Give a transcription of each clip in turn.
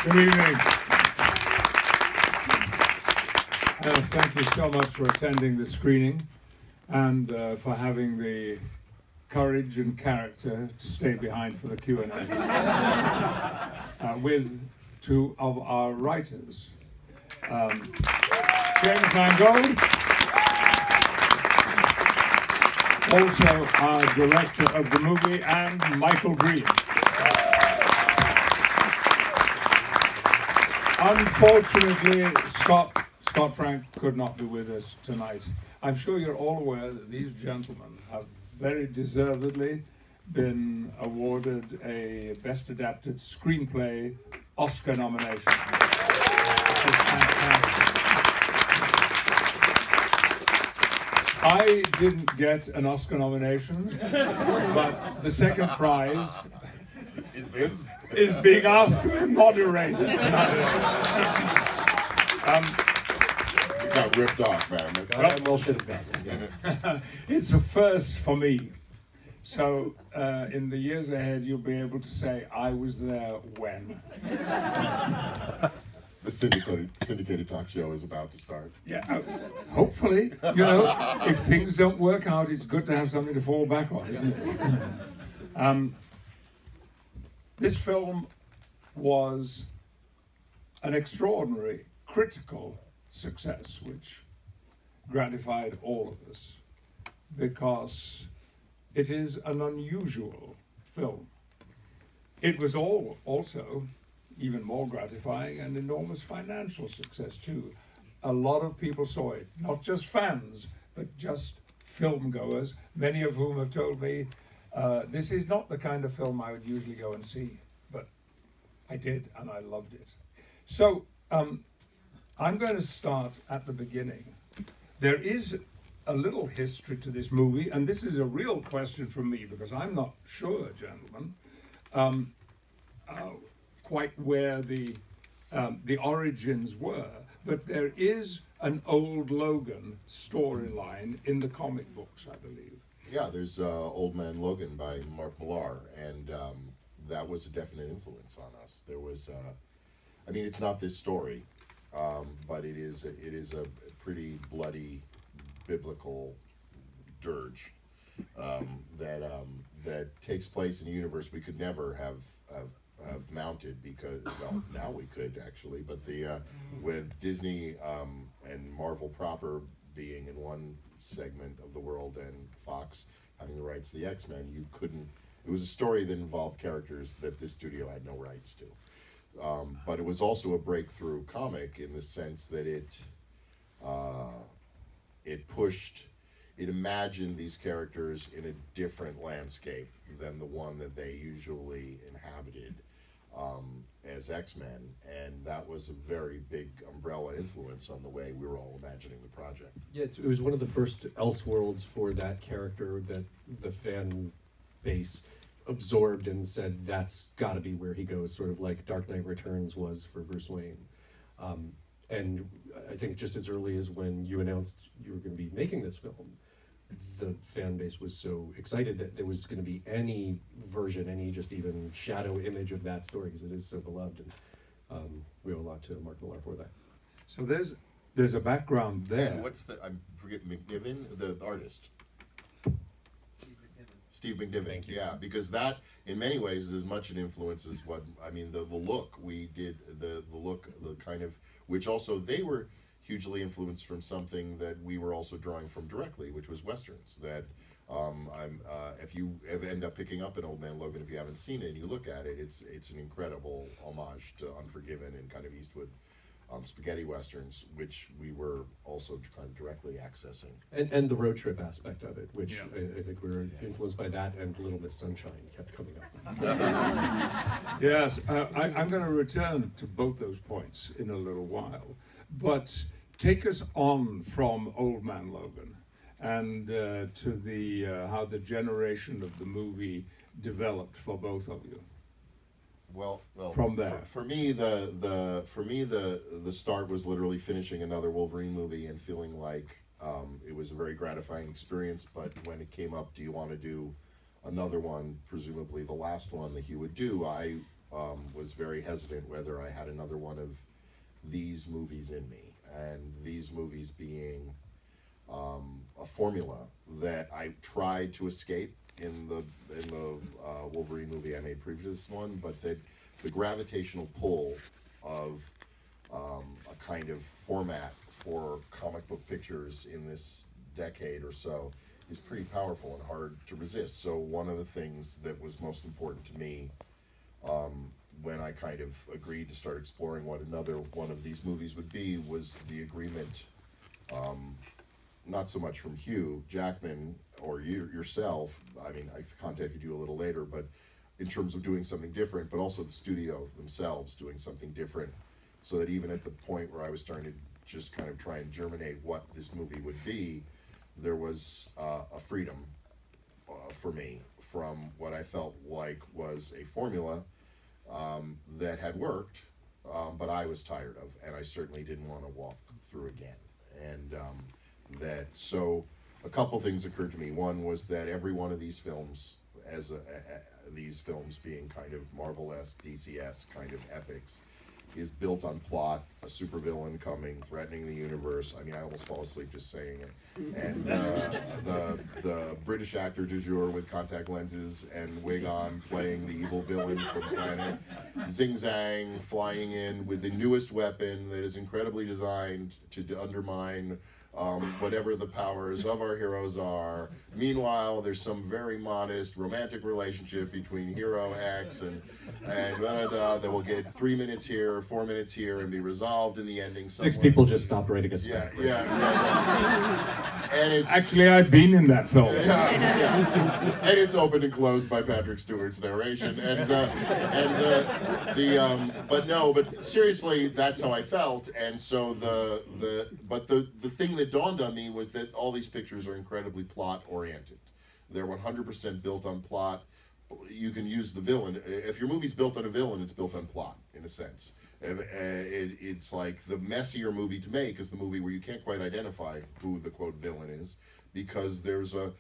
Good evening. Thank you so much for attending the screening and for having the courage and character to stay behind for the Q&A with two of our writers, James Mangold, also our director of the movie, and Michael Green. Unfortunately, Scott Frank could not be with us tonight. I'm sure you're all aware that these gentlemen have very deservedly been awarded a Best Adapted Screenplay Oscar nomination. I didn't get an Oscar nomination, but the second prize is being asked to be moderated. You got ripped off, man. It's a first for me. So in the years ahead, you'll be able to say, I was there when. The syndicated talk show is about to start. Yeah, hopefully. You know, if things don't work out, it's good to have something to fall back on, isn't it? This film was an extraordinary critical success, which gratified all of us, because it is an unusual film. It was also even more gratifying and enormous financial success too. A lot of people saw it, not just fans, but just film goers, many of whom have told me, this is not the kind of film I would usually go and see, but I did, and I loved it. So I'm going to start at the beginning. There is a little history to this movie, and this is a real question from me, because I'm not sure, gentlemen, quite where the origins were, but there is an old Logan storyline in the comic books, I believe. Yeah, there's Old Man Logan by Mark Millar, and that was a definite influence on us. There was, I mean, it's not this story, but it is a pretty bloody biblical dirge that takes place in a universe we could never have mounted, because, well, now we could actually, but with Disney and Marvel proper being in one segment of the world and Fox having the rights to the X-Men, you couldn't. It was a story that involved characters that this studio had no rights to. But it was also a breakthrough comic in the sense that it imagined these characters in a different landscape than the one that they usually inhabited as X-Men, and that was a very big umbrella influence on the way we were all imagining the project. Yeah, it was one of the first Elseworlds for that character that the fan base absorbed and said, that's got to be where he goes, sort of like Dark Knight Returns was for Bruce Wayne. And I think just as early as when you announced you were going to be making this film, the fan base was so excited that there was going to be any version, any just even shadow image of that story, because it is so beloved, and we owe a lot to Mark Millar for that. So there's a background there. And what's I forget, McNiven, the artist? Steve McNiven, yeah, because that, in many ways, is as much an influence as what, I mean, the look we did, the look, the kind of, which also they were hugely influenced from something that we were also drawing from directly, which was Westerns. That if you ever end up picking up an Old Man Logan, if you haven't seen it and you look at it, it's an incredible homage to Unforgiven and kind of Eastwood spaghetti westerns, which we were also kind of directly accessing. And the road trip aspect of it, which I think we were influenced by that, and Little Miss Sunshine kept coming up. Yes, I'm going to return to both those points in a little while, but take us on from Old Man Logan and to the how the generation of the movie developed for both of you. Well, from there, for me, the start was literally finishing another Wolverine movie and feeling like it was a very gratifying experience. But when it came up, do you want to do another one? Presumably the last one that he would do, I was very hesitant whether I had another one of these movies in me, and these movies being a formula that I tried to escape in the Wolverine movie I made previous to this one, but that the gravitational pull of a kind of format for comic book pictures in this decade or so is pretty powerful and hard to resist. So one of the things that was most important to me when I kind of agreed to start exploring what another one of these movies would be was the agreement, not so much from Hugh Jackman or yourself, I mean, I contacted you a little later, but in terms of doing something different, but also the studio themselves doing something different, so that even at the point where I was starting to just kind of try and germinate what this movie would be, there was a freedom for me from what I felt like was a formula that had worked, but I was tired of, and I certainly didn't want to walk through again. And so a couple things occurred to me. One was that every one of these films, these films being kind of Marvel-esque, DC-esque kind of epics, is built on plot, a supervillain coming, threatening the universe. I mean, I almost fall asleep just saying it. And the British actor du jour with contact lenses and wig on playing the evil villain from Planet. Zing Zang flying in with the newest weapon that is incredibly designed to undermine whatever the powers of our heroes are. Meanwhile, there's some very modest romantic relationship between hero X and that will get 3 minutes here, 4 minutes here, and be resolved in the ending somewhere. 6 people just stopped writing a script. Yeah. And it's Actually, I've been in that film. yeah. And it's opened and closed by Patrick Stewart's narration. But seriously, that's how I felt. And so the thing that dawned on me was that all these pictures are incredibly plot oriented. They're 100% built on plot. You can use the villain. If your movie's built on a villain, it's built on plot, in a sense. It's like the messier movie to make is the movie where you can't quite identify who the quote villain is, because there's a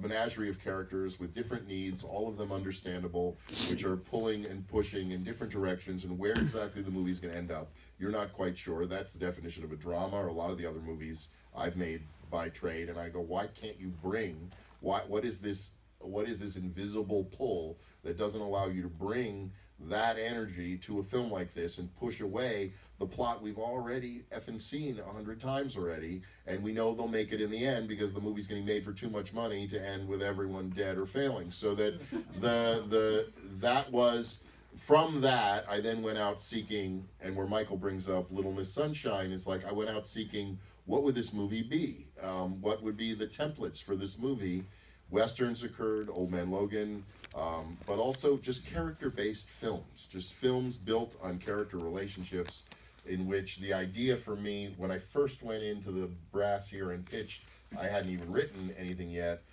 menagerie of characters with different needs, all of them understandable, which are pulling and pushing in different directions, and where exactly the movie's going to end up, you're not quite sure. That's the definition of a drama, or a lot of the other movies I've made by trade, and I go, why can't you bring, what is this invisible pull that doesn't allow you to bring that energy to a film like this and push away the plot we've already effing seen 100 times already, and we know they'll make it in the end because the movie's getting made for too much money to end with everyone dead or failing. So that that was, from that I then went out seeking, and where Michael brings up Little Miss Sunshine is like, I went out seeking, what would this movie be? What would be the templates for this movie? Westerns occurred, Old Man Logan, but also just character-based films, just films built on character relationships, in which the idea for me, when I first went into the brass here and pitched, I hadn't even written anything yet,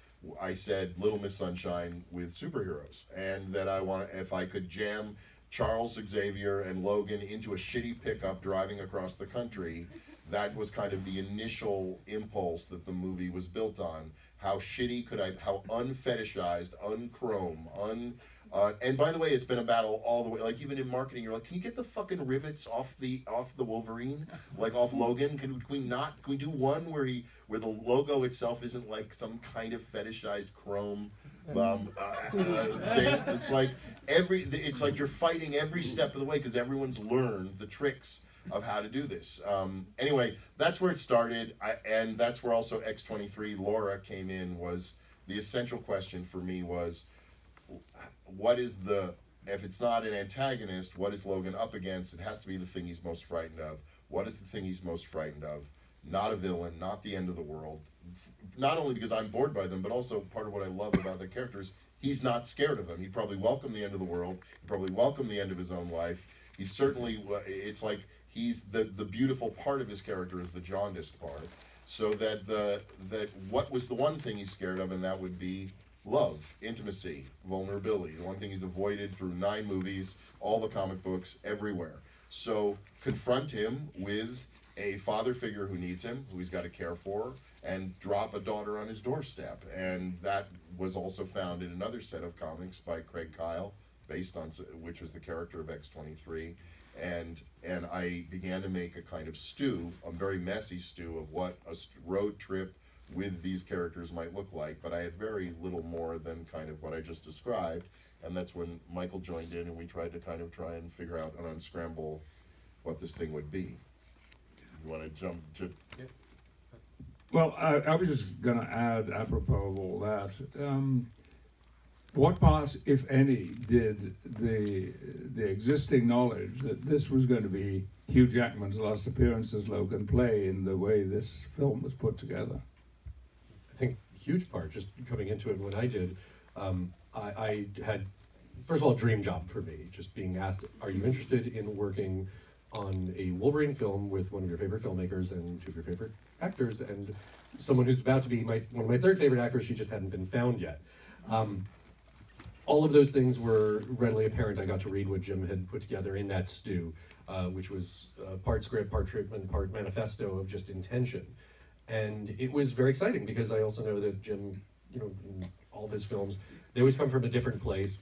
I said Little Miss Sunshine with superheroes, and that if I could jam Charles Xavier and Logan into a shitty pickup driving across the country, that was kind of the initial impulse that the movie was built on. How shitty how unfetishized, unchrome, and by the way, it's been a battle all the way. Like, even in marketing, you're like, can you get the fucking rivets off the Wolverine, like off Logan? Can we do one where the logo itself isn't like some kind of fetishized chrome thing? It's like you're fighting every step of the way because everyone's learned the tricks of how to do this. Anyway, that's where it started, and that's where also X-23 Laura came in. Was the essential question for me was, what is if it's not an antagonist, what is Logan up against? It has to be the thing he's most frightened of. What is the thing he's most frightened of? Not a villain, not the end of the world. Not only because I'm bored by them, but also part of what I love about the characters, he's not scared of them. He'd probably welcome the end of the world. He'd probably welcome the end of his own life. He's certainly, it's like, he's the beautiful part of his character is the jaundiced part. So that what was the one thing he's scared of, and that would be love, intimacy, vulnerability. The one thing he's avoided through 9 movies, all the comic books, everywhere. So confront him with a father figure who needs him, who he's got to care for, and drop a daughter on his doorstep. And that was also found in another set of comics by Craig Kyle, based on which was the character of X-23. And I began to make a kind of stew, a very messy stew of what a road trip with these characters might look like, but I had very little more than kind of what I just described, and that's when Michael joined in and we tried to kind of try and figure out and unscramble what this thing would be. You want to jump to? Yeah. Well, I was just going to add, apropos of all that, what part, if any, did the existing knowledge that this was going to be Hugh Jackman's last appearance as Logan play in the way this film was put together? I think huge part, just coming into it when I did, I had, first of all, a dream job for me, just being asked, are you interested in working on a Wolverine film with one of your favorite filmmakers and two of your favorite actors, and someone who's about to be one of my third favorite actors, she just hadn't been found yet. All of those things were readily apparent. I got to read what Jim had put together in that stew, which was part script, part treatment, part manifesto of just intention. And it was very exciting because I also know that Jim, you know, in all of his films, they always come from a different place.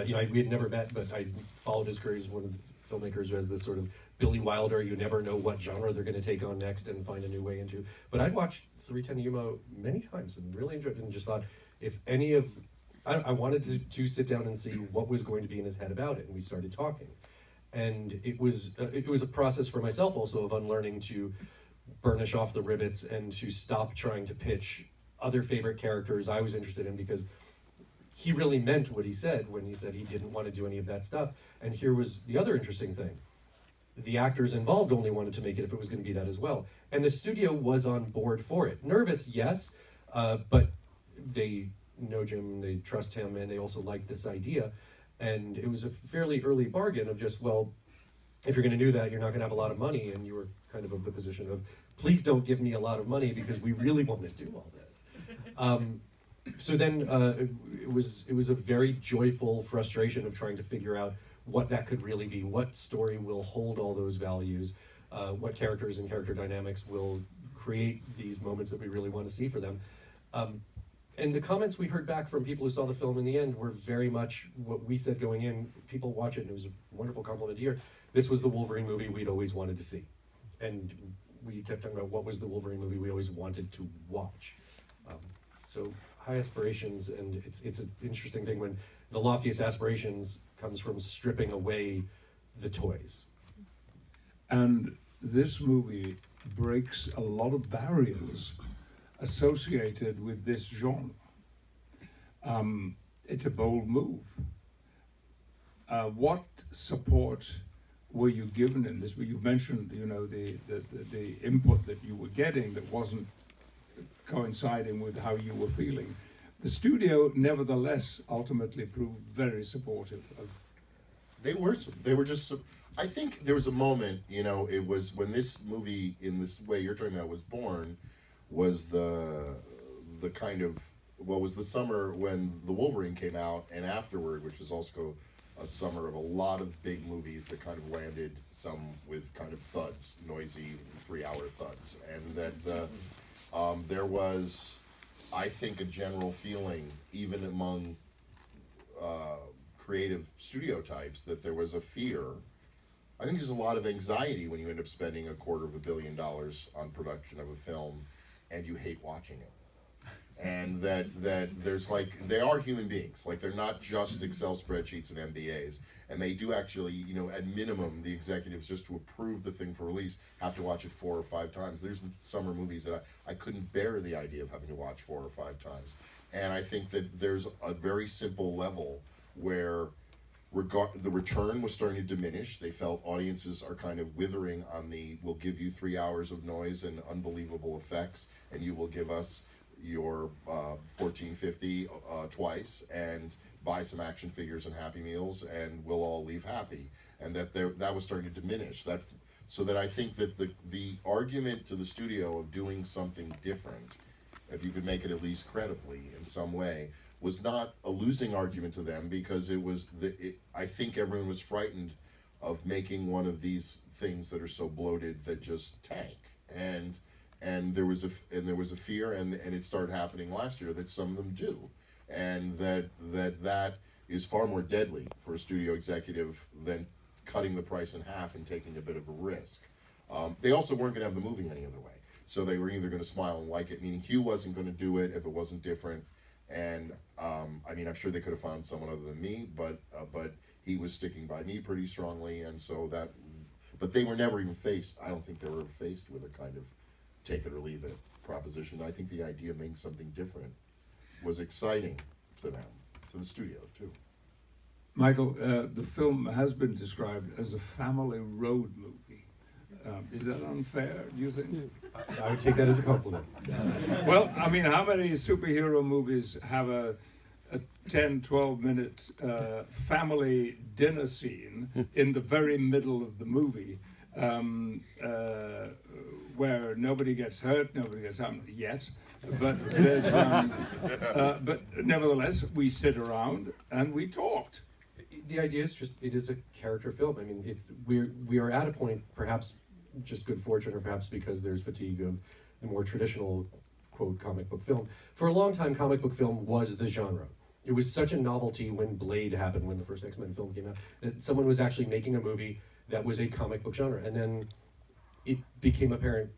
You know, we had never met, but I followed his career as one of the filmmakers who has this sort of Billy Wilder, you never know what genre they're going to take on next and find a new way into. But I'd watched 310 Yuma many times and really enjoyed it, and just thought if any of, I wanted to sit down and see what was going to be in his head about it, and we started talking. And it was a process for myself also of unlearning to burnish off the rivets and to stop trying to pitch other favorite characters I was interested in, because he really meant what he said when he said he didn't want to do any of that stuff. And here was the other interesting thing. The actors involved only wanted to make it if it was going to be that as well. And the studio was on board for it. Nervous, yes, but they know Jim, they trust him, and they also like this idea. And it was a fairly early bargain of just, well, if you're going to do that, you're not going to have a lot of money, and you were kind of the position of, please don't give me a lot of money because we really want to do all this. So then it was a very joyful frustration of trying to figure out what that could really be, what story will hold all those values, what characters and character dynamics will create these moments that we really want to see for them. And the comments we heard back from people who saw the film in the end were very much what we said going in. People watch it, and it was a wonderful compliment to hear. This was the Wolverine movie we'd always wanted to see. And we kept talking about what was the Wolverine movie we always wanted to watch. So high aspirations, and it's an interesting thing when the loftiest aspirations comes from stripping away the toys. And this movie breaks a lot of barriers associated with this genre. It's a bold move. What support were you given in this? You mentioned, you know, the input that you were getting that wasn't coinciding with how you were feeling. The studio, nevertheless, ultimately proved very supportive of. They were just. I think there was a moment, you know, it was when this movie, in this way you're talking about, was born, was the kind of, well, was the summer when The Wolverine came out, and afterward, which was also a summer of a lot of big movies that kind of landed, some with kind of thuds, noisy 3-hour thuds, and that there was, I think, a general feeling, even among creative studio types, that there was a fear. I think there's a lot of anxiety when you end up spending $250 million on production of a film and you hate watching it. And that there's like, they are human beings. Like, they're not just Excel spreadsheets and MBAs. And they do actually, you know, at minimum, the executives, just to approve the thing for release, have to watch it 4 or 5 times. There's summer movies that I couldn't bear the idea of having to watch 4 or 5 times. And I think that there's a very simple level where the return was starting to diminish. They felt audiences are kind of withering on the, we'll give you 3 hours of noise and unbelievable effects, and you will give us your $14.50 twice, and buy some action figures and Happy Meals, and we'll all leave happy. And that was starting to diminish. So that I think that the argument to the studio of doing something different, if you could make it at least credibly in some way, was not a losing argument to them, because it was I think everyone was frightened of making one of these things that are so bloated that just tank. And there was a fear, and it started happening last year, that some of them do, and that is far more deadly for a studio executive than cutting the price in half and taking a bit of a risk. They also weren't going to have the movie any other way, so they were either going to smile and like it, meaning Hugh wasn't going to do it if it wasn't different, and I mean, I'm sure they could have found someone other than me, but he was sticking by me pretty strongly, and so that, but they were never even faced, I don't think they were ever faced with a kind of take it or leave it proposition. I think the idea of making something different was exciting to them, to the studio too. Michael, the film has been described as a family road movie. Is that unfair, do you think? I would take that as a compliment. Well, I mean, how many superhero movies have a 10, 12-minute family dinner scene in the very middle of the movie, where nobody gets hurt, nobody gets harmed yet, but there's, but nevertheless, we sit around and we talked. The idea is just, it is a character film. I mean, we are at a point, perhaps just good fortune, or perhaps because there's fatigue of the more traditional, quote, comic book film. For a long time, comic book film was the genre. It was such a novelty when Blade happened, when the first X-Men film came out, that someone was actually making a movie that was a comic book genre. And then it became apparent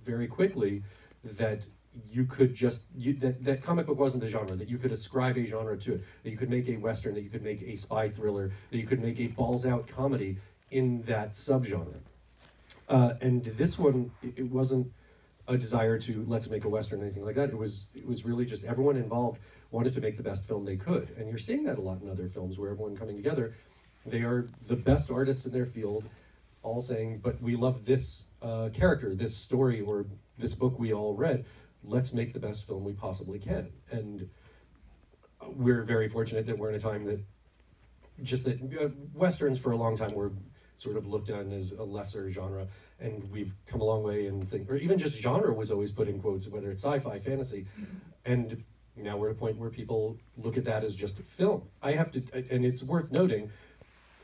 very quickly that you could just, that comic book wasn't the genre, that you could ascribe a genre to it, that you could make a Western, that you could make a spy thriller, that you could make a balls-out comedy in that subgenre. And this one, it wasn't a desire to let's make a Western or anything like that. It was really just everyone involved wanted to make the best film they could. And you're seeing that a lot in other films where everyone coming together, they are the best artists in their field, all saying, but we love this character, this story, or this book we all read. Let's make the best film we possibly can. And we're very fortunate that we're in a time that just that Westerns for a long time were sort of looked on as a lesser genre, and we've come a long way and think, or even just genre was always put in quotes, whether it's sci-fi, fantasy, and now we're at a point where people look at that as just film. I have to, and it's worth noting,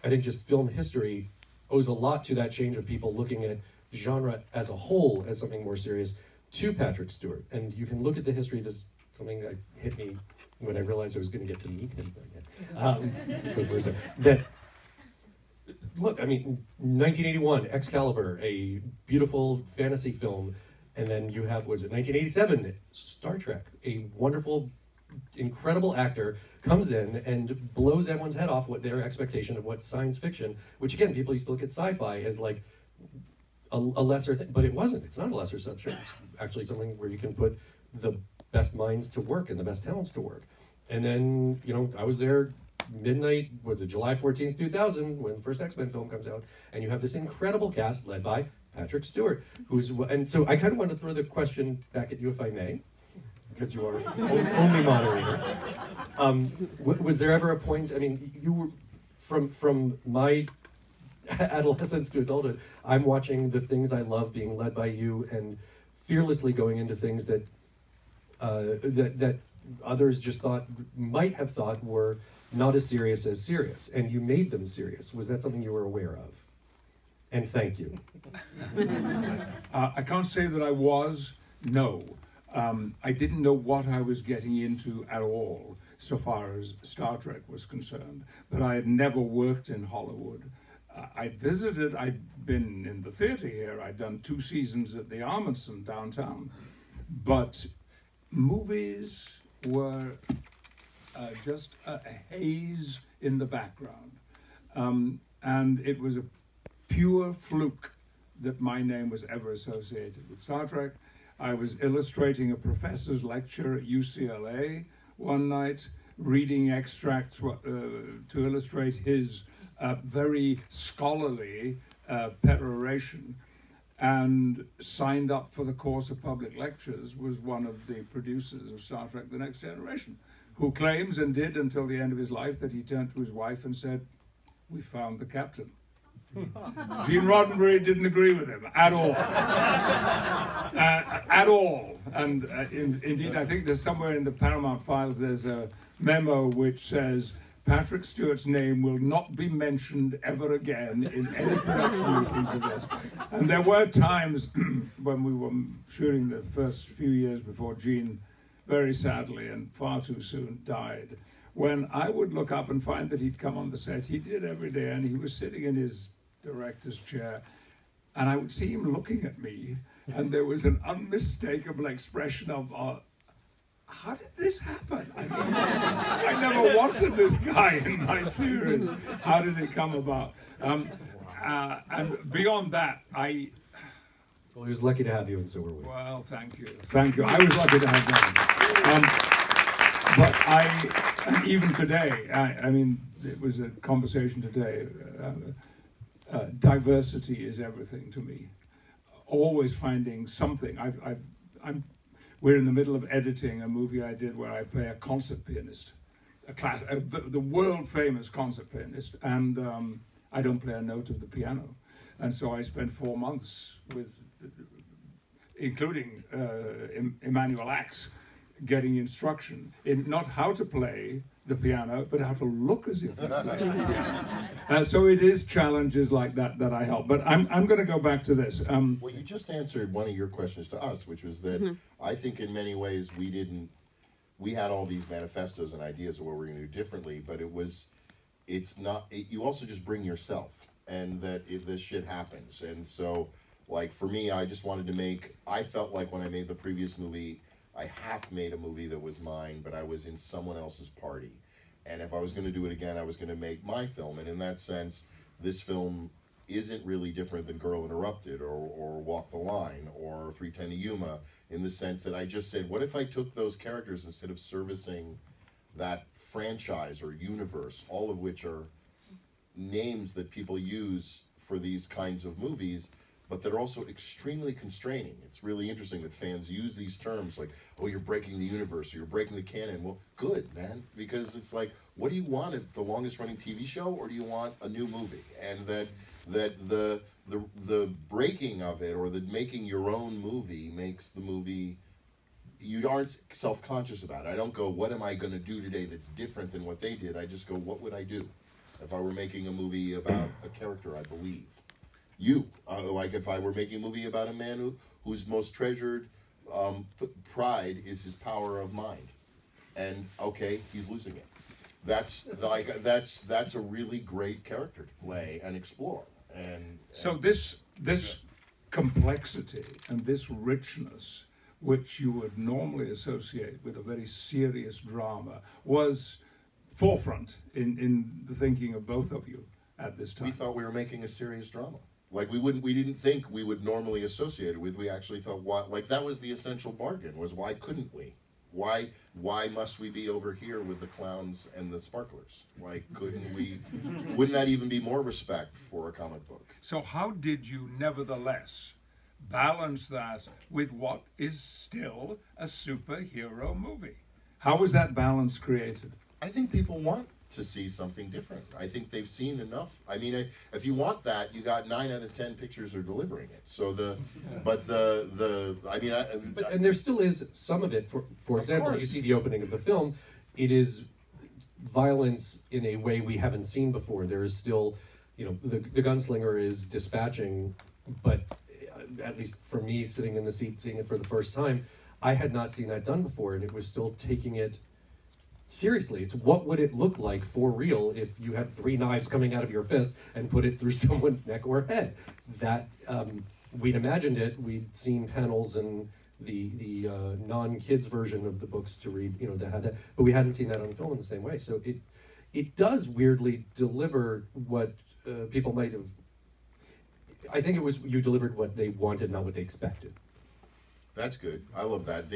I think just film history owes a lot to that change of people looking at genre as a whole as something more serious to Patrick Stewart. And you can look at the history, this something that hit me when I realized I was going to get to meet him again. That, look, I mean, 1981, Excalibur, a beautiful fantasy film, and then you have, what is it, 1987, Star Trek, a wonderful, incredible actor comes in and blows everyone's head off what their expectation of what science fiction, which again, people used to look at sci-fi as like a lesser thing, but it wasn't. It's not a lesser subject. It's actually something where you can put the best minds to work and the best talents to work. And then, you know, I was there midnight, was it July 14th, 2000, when the first X-Men film comes out, and you have this incredible cast led by Patrick Stewart, and so I kind of want to throw the question back at you, if I may, because you are only moderator. Was there ever a point, I mean, you were, from my adolescence to adulthood, I'm watching the things I love being led by you and fearlessly going into things that that others just might have thought were not as serious, and you made them serious. Was that something you were aware of? And thank you. I can't say that I was, no. I didn't know what I was getting into at all, so far as Star Trek was concerned, but I had never worked in Hollywood. I'd been in the theater here, I'd done 2 seasons at the Armandson downtown, but movies were just a haze in the background. And it was a pure fluke that my name was ever associated with Star Trek. I was illustrating a professor's lecture at UCLA one night, reading extracts to illustrate his very scholarly peroration, and signed up for the course of public lectures was one of the producers of Star Trek The Next Generation, who claims, and did until the end of his life, that he turned to his wife and said, "We found the captain." Gene Roddenberry didn't agree with him at all. At all. And indeed, I think there's somewhere in the Paramount files, there's a memo which says Patrick Stewart's name will not be mentioned ever again in any production meetings of this. And there were times when we were shooting the first few years before Gene, very sadly and far too soon, died, when I would look up and find that he'd come on the set. He did every day, and he was sitting in his director's chair, and I would see him looking at me, and there was an unmistakable expression of, how did this happen? I mean, I never wanted this guy in my series. How did it come about? And beyond that, Well, he was lucky to have you, and so were we. well, thank you. Thank you. I was lucky to have that. And even today, I mean, it was a conversation today. Diversity is everything to me. Always finding something. We're in the middle of editing a movie I did where I play a concert pianist, the world famous concert pianist, and I don't play a note of the piano. And so I spent 4 months with, including Emmanuel Axe, getting instruction in not how to play the piano, but how to look as if you play the piano. So it is challenges like that that I help. But I'm going to go back to this. Well, you just answered one of your questions to us, which was that I think in many ways we had all these manifestos and ideas of what we're going to do differently, but you also just bring yourself, and that this shit happens. And so, like, for me, I just wanted to I felt like when I made the previous movie, I half made a movie that was mine, but I was in someone else's party. And if I was going to do it again, I was going to make my film. And in that sense, this film isn't really different than Girl Interrupted or Walk the Line or 3:10 to Yuma, in the sense that I just said, what if I took those characters instead of servicing that franchise or universe, all of which are names that people use for these kinds of movies, but they're also extremely constraining. It's really interesting that fans use these terms like, oh, you're breaking the universe, or you're breaking the canon. Well, good, man, because it's like, what do you want, the longest running TV show, or do you want a new movie? And that the breaking of it, or the making your own movie, makes the movie, you aren't self-conscious about it. I don't go, what am I going to do today that's different than what they did? I just go, what would I do if I were making a movie about a character I believe? Like if I were making a movie about a man whose most treasured pride is his power of mind, and okay, he's losing it. That's a really great character to play and explore. And so this complexity and this richness, which you would normally associate with a very serious drama, was forefront in the thinking of both of you at this time. We thought we were making a serious drama. Like we didn't think we would normally associate it with. We actually thought, like that was the essential bargain, was why couldn't we? Why must we be over here with the clowns and the sparklers? Why couldn't we? Wouldn't that even be more respect for a comic book? So how did you nevertheless balance that with what is still a superhero movie? How was that balance created? I think people want to see something different. I think they've seen enough. I mean, if you want that, you got 9 out of 10 pictures are delivering it. So and there still is some of it. For example, you see the opening of the film. It is violence in a way we haven't seen before. There is still, the gunslinger is dispatching, but at least for me, sitting in the seat seeing it for the first time, I had not seen that done before, and it was still taking it seriously. It's what would it look like for real if you had 3 knives coming out of your fist and put it through someone's neck or head. That we'd imagined it. We'd seen panels in the non-kids version of the books to read, that had that, but we hadn't seen that on film in the same way. So it does weirdly deliver what people might have. I think it was you delivered what they wanted, not what they expected. That's good. I love that.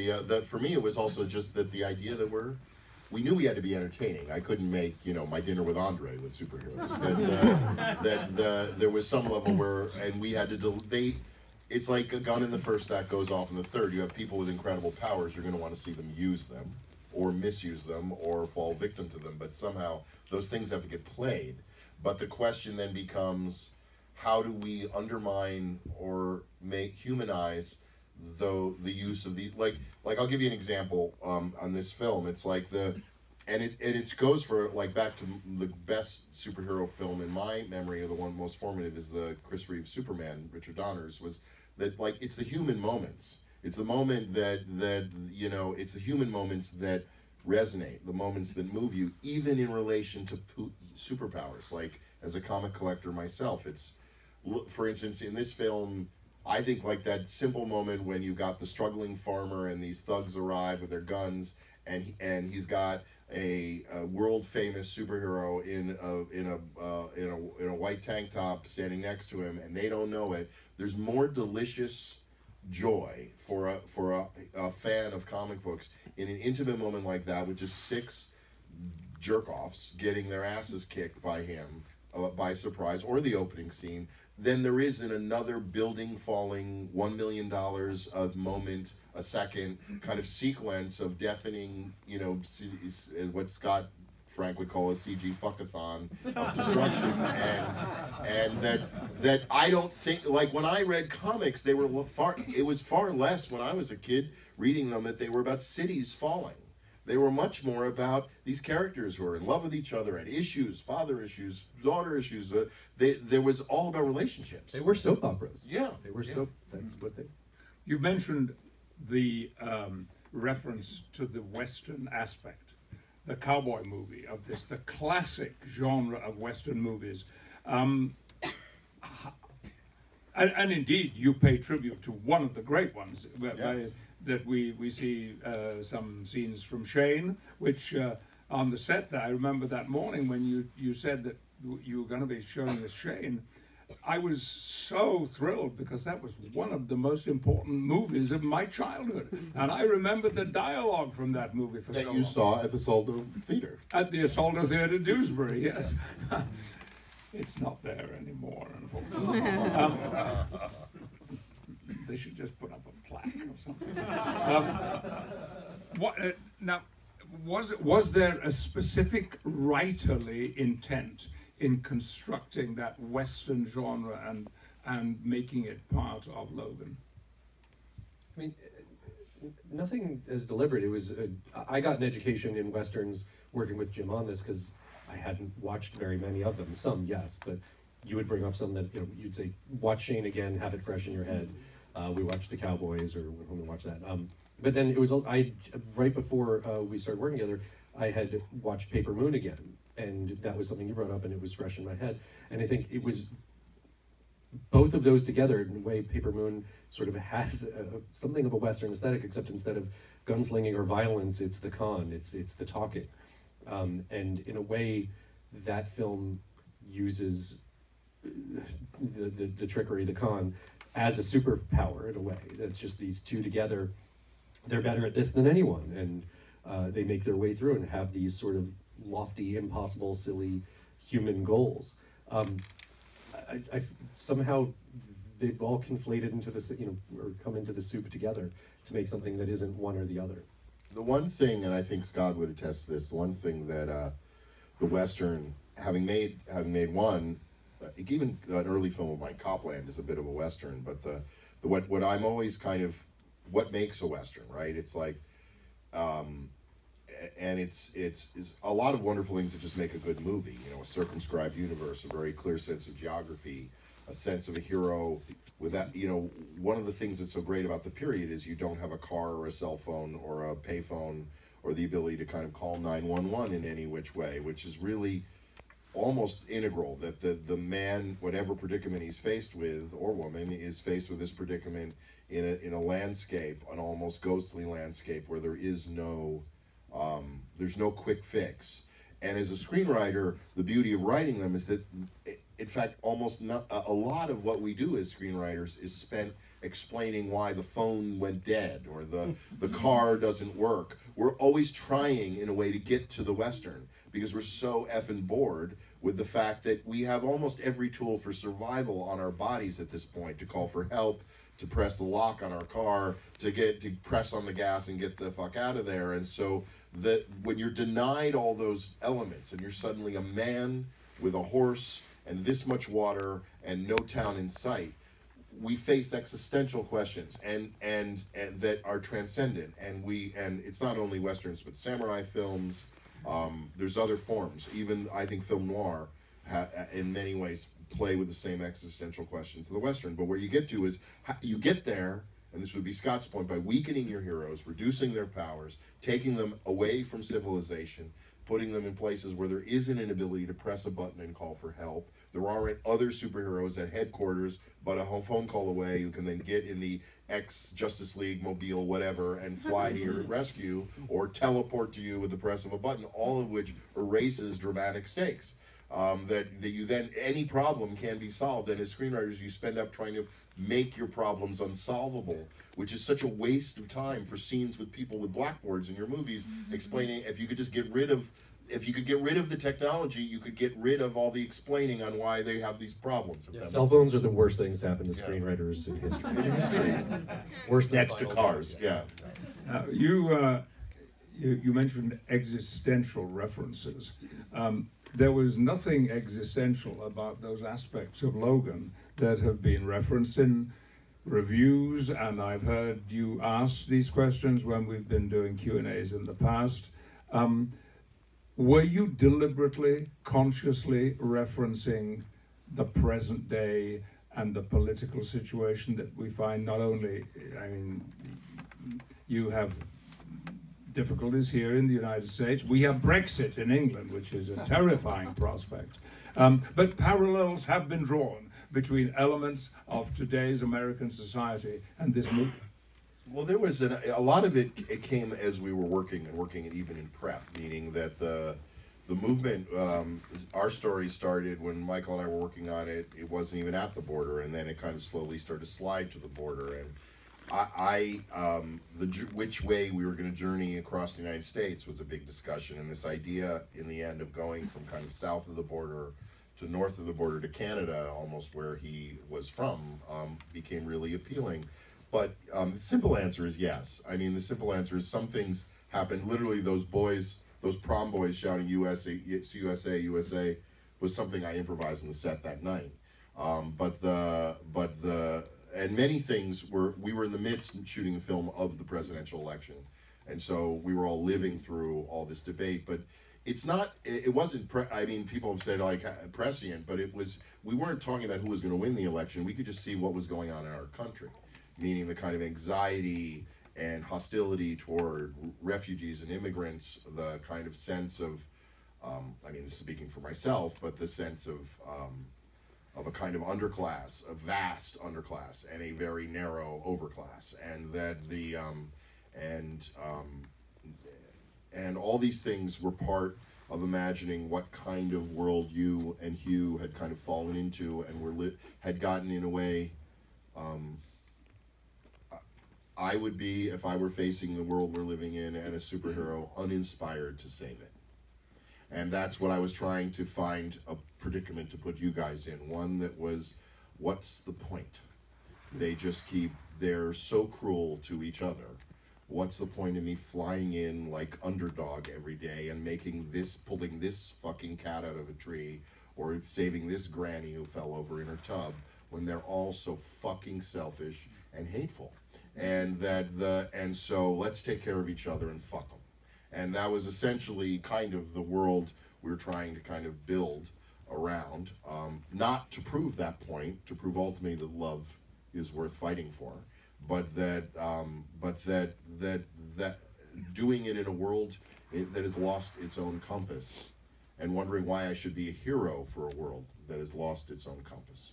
For me, it was also just that the idea that we knew we had to be entertaining. I couldn't make, My Dinner with Andre with superheroes. There was some level where, and we had to, it's like a gun in the first act goes off in the third. You have people with incredible powers. You're going to want to see them use them, or misuse them, or fall victim to them. But somehow those things have to get played. But the question then becomes, how do we undermine or humanize the use of the, like I'll give you an example on this film. It's like and it goes for like back to the best superhero film in my memory, or the one most formative is the Chris Reeve Superman, Richard Donner's, was that like it's the human moments. It's the moment that you know, it's the human moments that resonate, the moments that move you, even in relation to superpowers. Like as a comic collector myself, it's, for instance, in this film, I think like that simple moment when you got the struggling farmer and these thugs arrive with their guns, and he's got a world famous superhero in a white tank top standing next to him, and they don't know it. There's more delicious joy for a fan of comic books in an intimate moment like that, with just 6 jerk-offs getting their asses kicked by him by surprise, or the opening scene, than there is in another building falling, $1 million a moment, a second kind of sequence of deafening, you know, what Scott Frank would call a CG fuckathon of destruction, and that I don't think, like when I read comics, they were it was far less when I was a kid reading them that they were about cities falling. They were much more about these characters who are in love with each other, and issues, father issues, daughter issues. There was all about relationships. They were soap operas. Yeah. They were soap, that's what they... You mentioned the reference to the Western aspect, the cowboy movie of this, the classic genre of Western movies. And indeed, you pay tribute to one of the great ones. Yes. That we see some scenes from Shane, which on the set there, I remember that morning when you said that you were going to be showing us Shane, I was so thrilled because that was one of the most important movies of my childhood. And I remember the dialogue from that movie for so long. That you saw at the Soldo Theater. At the Soldo Theater, Dewsbury, yes. It's not there anymore, unfortunately. They should just put up a plaque or something. Now, was there a specific writerly intent in constructing that Western genre and making it part of Logan? I mean, nothing is deliberate. It was I got an education in Westerns working with Jim on this because I hadn't watched very many of them. Some, yes, but you would bring up some that, you know, you'd say, watch Shane again, have it fresh in your head. We watched The Cowboys, or when we watched that. But then it was, right before we started working together, I had watched Paper Moon again, and that was something you brought up, and it was fresh in my head. And I think it was both of those together, in a way, Paper Moon sort of has something of a Western aesthetic, except instead of gunslinging or violence, it's the con, it's the talking. And in a way, that film uses the trickery, the con, as a superpower in a way. That's just these two together. They're better at this than anyone, and they make their way through and have these sort of lofty, impossible, silly human goals. I somehow they've all conflated into this, you know, or come into the soup together to make something that isn't one or the other. The one thing, and I think Scott would attest to this, the one thing that the Western, having made one, even an early film of mine, Copland, is a bit of a Western, but what I'm always kind of, what makes a Western, right? It's like, and it's a lot of wonderful things that just make a good movie. You know, a circumscribed universe, a very clear sense of geography, a sense of a hero. With that, you know, one of the things that's so great about the period is you don't have a car or a cell phone or a payphone or the ability to kind of call 911 in any which way, which is really almost integral, that the man, whatever predicament he's faced with, or woman, is faced with this predicament in a landscape, an almost ghostly landscape where there is no there's no quick fix. And as a screenwriter, the beauty of writing them is that, in fact, almost not, a lot of what we do as screenwriters is spent explaining why the phone went dead or the car doesn't work. We're always trying, in a way, to get to the Western because we're so effing bored with the fact that we have almost every tool for survival on our bodies at this point, to call for help, to press the lock on our car, to press on the gas and get the fuck out of there. And so that when you're denied all those elements and you're suddenly a man with a horse and this much water and no town in sight, we face existential questions and that are transcendent. And it's not only Westerns, but samurai films There's other forms. Even I think film noir, in many ways, play with the same existential questions of the Western. But where you get to is you get there, and this would be Scott's point, by weakening your heroes, reducing their powers, taking them away from civilization, putting them in places where there is an inability to press a button and call for help. There aren't other superheroes at headquarters, but a phone call away who can then get in the ex-Justice League mobile, whatever, and fly to your rescue, or teleport to you with the press of a button, all of which erases dramatic stakes. That you then, any problem can be solved, and as screenwriters you spend up trying to make your problems unsolvable, which is such a waste of time for scenes with people with blackboards in your movies, explaining. If you could just get rid of, if you could get rid of the technology, you could get rid of all the explaining on why they have these problems. Yeah, cell phones are the worst things to happen to screenwriters in history. Worse than next to cars. Yeah. You mentioned existential references. There was nothing existential about those aspects of Logan that have been referenced in reviews, and I've heard you ask these questions when we've been doing Q&As in the past. Were you deliberately, consciously referencing the present day and the political situation that we find? Not only, I mean, you have difficulties here in the United States. We have Brexit in England, which is a terrifying prospect. But parallels have been drawn between elements of today's American society and this movie. Well, there was a lot of it. It came as we were working it even in prep, meaning that the movement. Our story started when Michael and I were working on it. It wasn't even at the border, and then it kind of slowly started to slide to the border. And which way we were going to journey across the United States was a big discussion, and this idea in the end of going from kind of south of the border to north of the border to Canada, almost where he was from, became really appealing. But the simple answer is yes. I mean, the simple answer is some things happened. Literally, those boys, those prom boys shouting USA, USA, USA was something I improvised on the set that night. And many things we were in the midst of shooting a film of the presidential election. And so we were all living through all this debate, but it wasn't, I mean, people have said like prescient, but we weren't talking about who was going to win the election. We could just see what was going on in our country, meaning the kind of anxiety and hostility toward refugees and immigrants, the kind of sense of, I mean, this is speaking for myself, but the sense of a kind of underclass, a vast underclass, and a very narrow overclass, and that and all these things were part of imagining what kind of world you and Hugh had kind of fallen into, and had gotten in a way. I would be, if I were facing the world we're living in and a superhero, uninspired to save it. And that's what I was trying to find a predicament to put you guys in. One that was, what's the point? They're so cruel to each other. What's the point of me flying in like underdog every day and pulling this fucking cat out of a tree, or saving this granny who fell over in her tub, when they're all so fucking selfish and hateful? And so let's take care of each other and fuck them. And that was essentially kind of the world we were trying to kind of build around, not to prove that point, to prove ultimately that love is worth fighting for, but that doing it in a world that has lost its own compass, and wondering why I should be a hero for a world that has lost its own compass.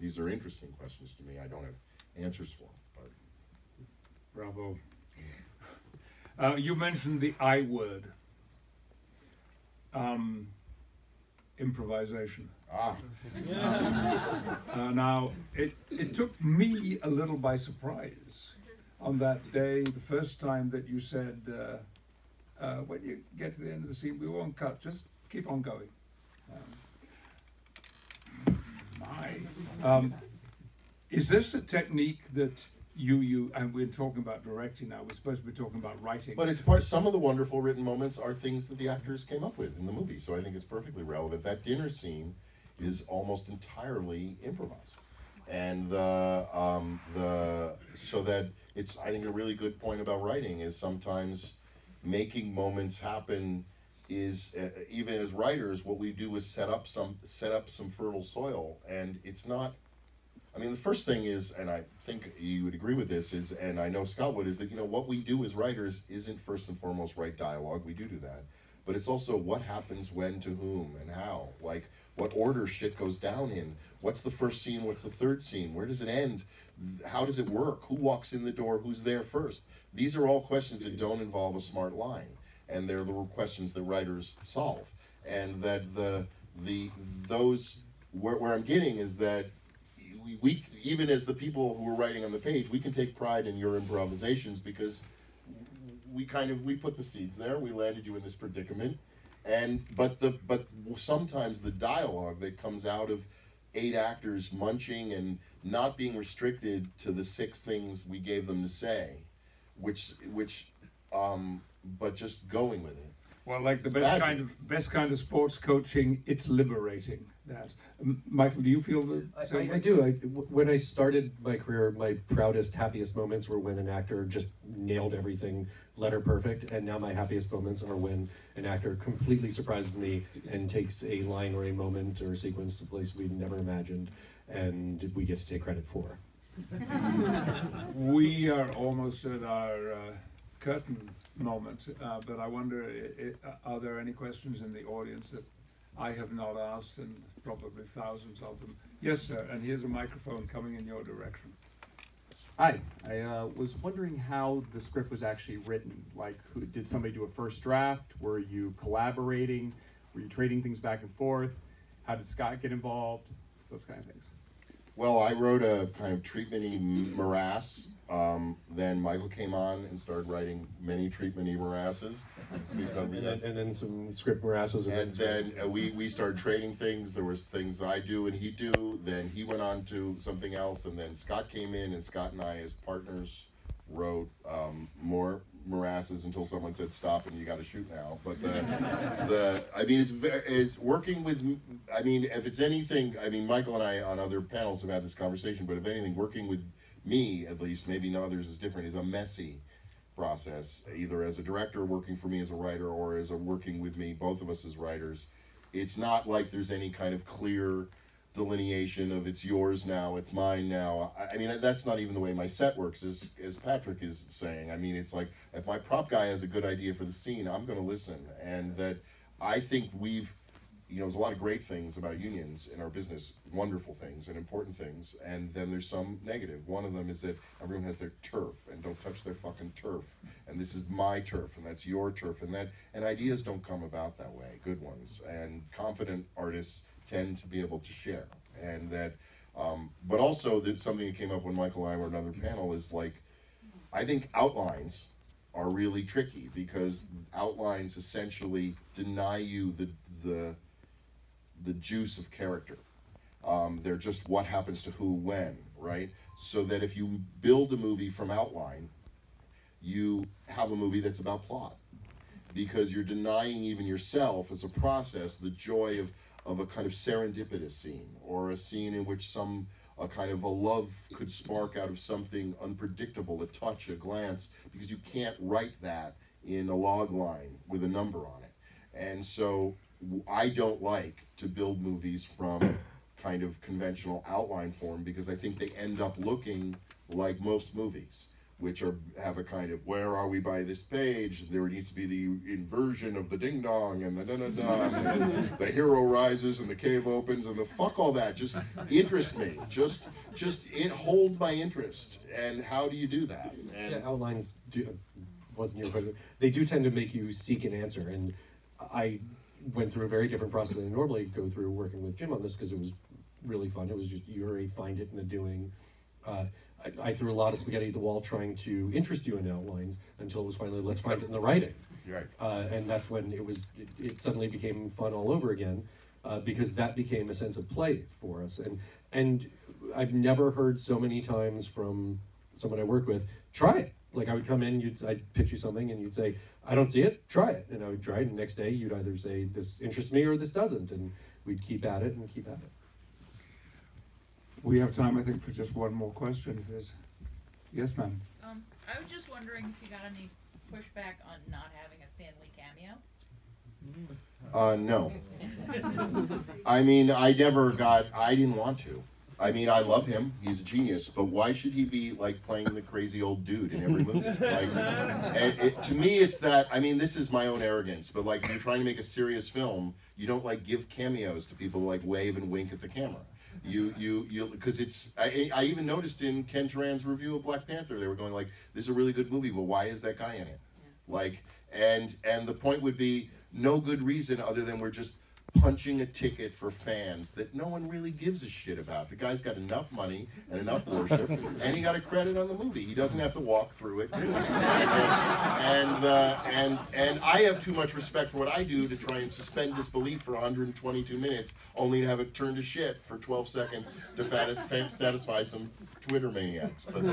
These are interesting questions to me. I don't have answers for them. Bravo. You mentioned the I word. Improvisation. Now, it took me a little by surprise on that day, the first time that you said, when you get to the end of the scene, we won't cut, just keep on going. Is this a technique that you and we're talking about directing now, we're supposed to be talking about writing. But some of the wonderful written moments are things that the actors came up with in the movie, so I think it's perfectly relevant. That dinner scene is almost entirely improvised. And so that it's, I think, a really good point about writing is sometimes making moments happen is even as writers, what we do is set up some fertile soil, and it's not. I mean, the first thing is, and I think you would agree with this, is, and I know Scott would, is that, you know, what we do as writers isn't first and foremost write dialogue. We do that, but it's also what happens when to whom and how, like what order shit goes down in. What's the first scene? What's the third scene? Where does it end? How does it work? Who walks in the door? Who's there first? These are all questions that don't involve a smart line, and they're the questions that writers solve. And that where I'm getting is that we even as the people who are writing on the page, we can take pride in your improvisations because we put the seeds there. We landed you in this predicament, but sometimes the dialogue that comes out of 8 actors munching and not being restricted to the 6 things we gave them to say, but just going with it. Well, like the best kind of sports coaching, it's liberating. That, Michael, do you feel the same? I do. When I started my career, my proudest, happiest moments were when an actor just nailed everything letter perfect, and now my happiest moments are when an actor completely surprises me and takes a line or a moment or a sequence to a place we'd never imagined, and we get to take credit for. We are almost at our curtain moment, but I wonder, are there any questions in the audience that I have not asked, and probably thousands of them? Yes, sir, and here's a microphone coming in your direction. Hi, I was wondering how the script was actually written. Like, did somebody do a first draft? Were you collaborating? Were you trading things back and forth? How did Scott get involved? Those kind of things. Well, I wrote a kind of treatment-y morass. Then Michael came on and started writing many treatment-y morasses. And then some script morasses. And then we started trading things. There was things I do and he'd do. Then he went on to something else. And then Scott came in, and Scott and I, as partners, wrote more morasses until someone said stop and you got to shoot now. But I mean, it's working with. I mean, if it's anything, I mean, Michael and I on other panels have had this conversation. But if anything, working with me, at least, maybe others is different, is a messy process, either as a director working for me as a writer or as working with me, both of us as writers. It's not like there's any kind of clear delineation of it's yours now, it's mine now. I mean, that's not even the way my set works, as Patrick is saying. I mean, it's like, if my prop guy has a good idea for the scene, I'm going to listen. And that I think there's a lot of great things about unions in our business, wonderful things and important things, and then there's some negative. One of them is that everyone has their turf, and don't touch their fucking turf, and this is my turf, and that's your turf, and ideas don't come about that way, good ones, and confident artists tend to be able to share, and that, but also there's something that came up when Michael and I were on another panel, is like, I think outlines are really tricky, because outlines essentially deny you the juice of character. They're just what happens to who when, right? So that if you build a movie from outline, you have a movie that's about plot, because you're denying even yourself as a process the joy of a kind of serendipitous scene, or a scene in which a kind of a love could spark out of something unpredictable, a touch, a glance, because you can't write that in a log line with a number on it. And so I don't like to build movies from kind of conventional outline form, because I think they end up looking like most movies, which have a kind of, where are we by this page? There needs to be the inversion of the ding dong and the da-da-da, and the hero rises and the cave opens and the fuck all that. Just interest me. Just hold my interest. And how do you do that? And yeah, outlines wasn't your question. They do tend to make you seek an answer, and I went through a very different process than I normally go through working with Jim on this, because it was really fun. It was just, you already find it in the doing. I threw a lot of spaghetti at the wall trying to interest you in outlines, until it was finally, let's find it in the writing. Right. And that's when it suddenly became fun all over again, because that became a sense of play for us. And I've never heard so many times from someone I work with, try it. Like, I would come in, I'd pitch you something, and you'd say, I don't see it, try it. And I would try it, and the next day you'd either say, this interests me or this doesn't. And we'd keep at it and keep at it. We have time, I think, for just one more question. If there's... Yes, ma'am. I was just wondering if you got any pushback on not having a Stan Lee cameo. No. I mean, I didn't want to. I mean, I love him. He's a genius. But why should he be, like, playing the crazy old dude in every movie? Like, and to me, it's that, I mean, this is my own arrogance, but, like, if you're trying to make a serious film, you don't, like, give cameos to people who, like, wave and wink at the camera. Because it's, I even noticed in Ken Turan's review of Black Panther, they were going, like, this is a really good movie, but why is that guy in it? Yeah. Like, and the point would be, no good reason other than we're just punching a ticket for fans that no one really gives a shit about. The guy's got enough money and enough worship, and he got a credit on the movie. He doesn't have to walk through it. And I have too much respect for what I do to try and suspend disbelief for 122 minutes, only to have it turn to shit for 12 seconds to satisfy some Twitter maniacs. But